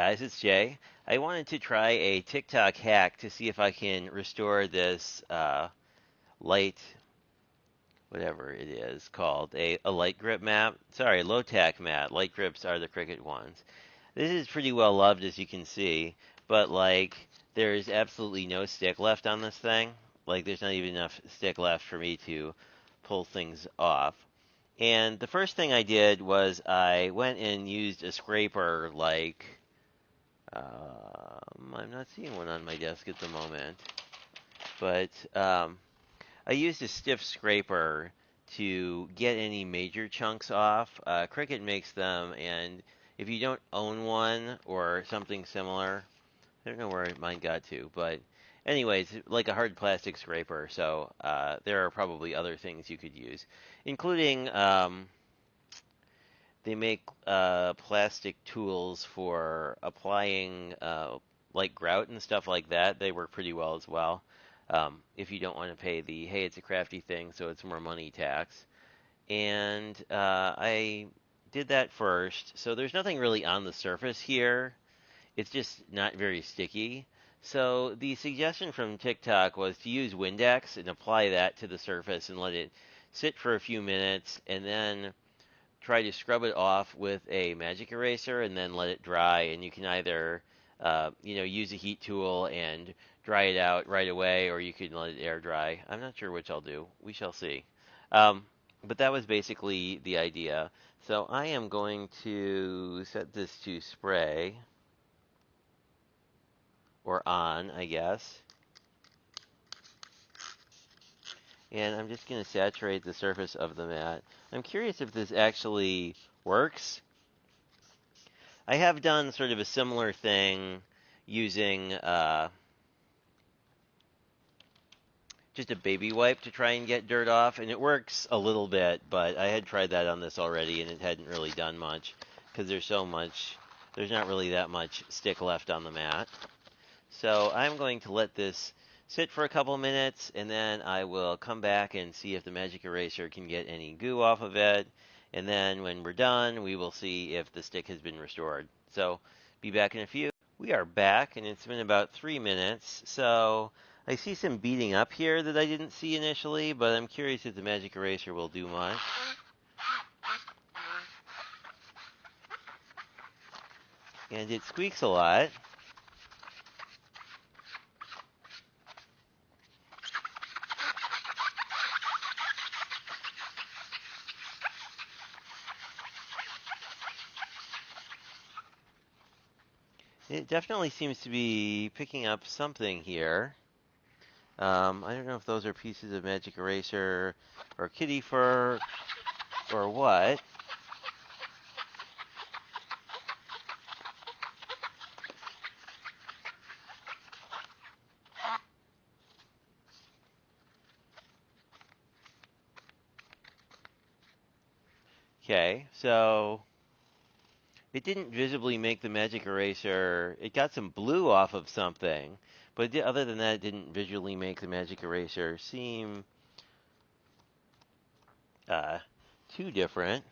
guys, it's Jay. I wanted to try a TikTok hack to see if I can restore this light, whatever it is called, a light grip mat. Sorry, low tack mat. Light grips are the Cricut ones. This is pretty well loved, as you can see, but like there's absolutely no stick left on this thing. Like there's not even enough stick left for me to pull things off. And the first thing I did was I went and used a scraper like I'm not seeing one on my desk at the moment, but I used a stiff scraper to get any major chunks off. Cricut makes them, and if you don't own one or something similar, I don't know where mine got to, but anyways, like a hard plastic scraper. So there are probably other things you could use, including they make plastic tools for applying like grout and stuff like that. They work pretty well as well. If you don't want to pay the, hey, it's a crafty thing, so it's more money tax. And I did that first. So there's nothing really on the surface here. It's just not very sticky. So the suggestion from TikTok was to use Windex and apply that to the surface and let it sit for a few minutes, and then try to scrub it off with a magic eraser and then let it dry. And you can either, use a heat tool and dry it out right away, or you can let it air dry. I'm not sure which I'll do. We shall see. Um, but that was basically the idea. So I am going to set this to spray, or on, I guess. And I'm just going to saturate the surface of the mat. I'm curious if this actually works. I have done sort of a similar thing using just a baby wipe to try and get dirt off, and it works a little bit, but I had tried that on this already, and it hadn't really done much because there's not really that much stick left on the mat. So I'm going to let this sit for a couple minutes, and then I will come back and see if the magic eraser can get any goo off of it. And then when we're done, we will see if the stick has been restored. So be back in a few. We are back, and it's been about 3 minutes. So I see some beating up here that I didn't see initially, but I'm curious if the magic eraser will do much. And it squeaks a lot. It definitely seems to be picking up something here. I don't know if those are pieces of magic eraser or kitty fur or what. Okay, so it didn't visibly make the magic eraser. It got some blue off of something, but other than that, it didn't visually make the magic eraser seem uh, too different.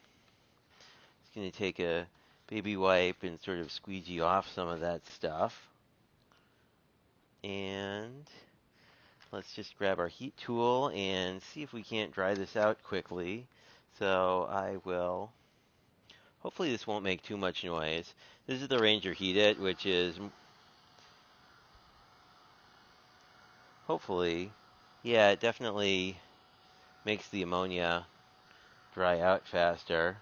It's going to take a baby wipe and sort of squeegee off some of that stuff. And let's just grab our heat tool and see if we can't dry this out quickly. So I will, hopefully this won't make too much noise. This is the Ranger Heat It, which is, hopefully, yeah, it definitely makes the ammonia dry out faster.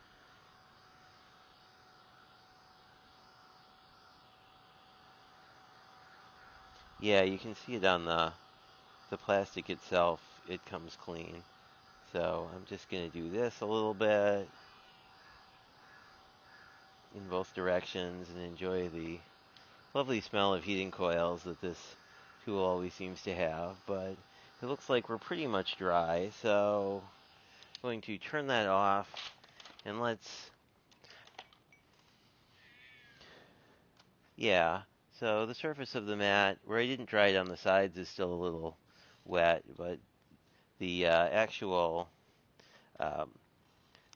Yeah, you can see it on the plastic itself. It comes clean. So I'm just going to do this a little bit in both directions and enjoy the lovely smell of heating coils that this tool always seems to have. But it looks like we're pretty much dry, so I'm going to turn that off, and yeah, so the surface of the mat, where I didn't dry it on the sides, is still a little wet, but the actual um,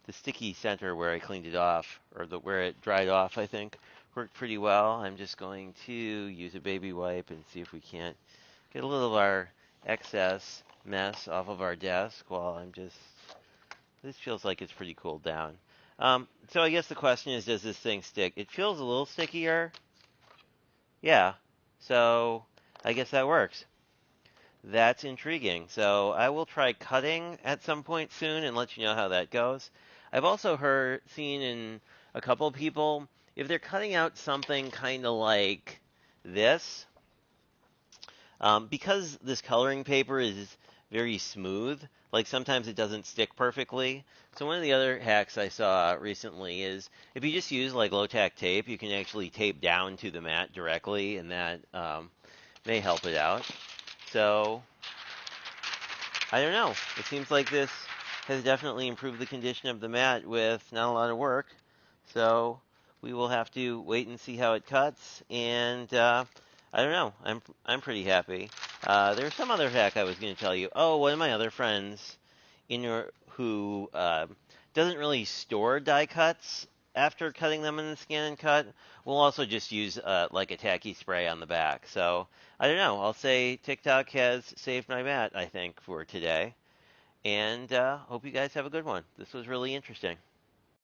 the sticky center where I cleaned it off, or where it dried off, I think, worked pretty well. I'm just going to use a baby wipe and see if we can't get a little of our excess mess off of our desk while I'm just, this feels like it's pretty cooled down. So I guess the question is, does this thing stick? It feels a little stickier. Yeah. So I guess that works. That's intriguing. So I will try cutting at some point soon and let you know how that goes. I've also seen in a couple people, if they're cutting out something kind of like this, because this coloring paper is very smooth, like sometimes it doesn't stick perfectly. So one of the other hacks I saw recently is if you just use like low-tack tape, you can actually tape down to the mat directly, and that may help it out. So I don't know. It seems like this has definitely improved the condition of the mat with not a lot of work. So we will have to wait and see how it cuts. And I don't know. I'm pretty happy. There's some other hack I was going to tell you. Oh, one of my other friends who doesn't really store die cuts after cutting them in the scan and cut will also just use like a tacky spray on the back. So I don't know. I'll say TikTok has saved my mat, I think, for today. And hope you guys have a good one. This was really interesting.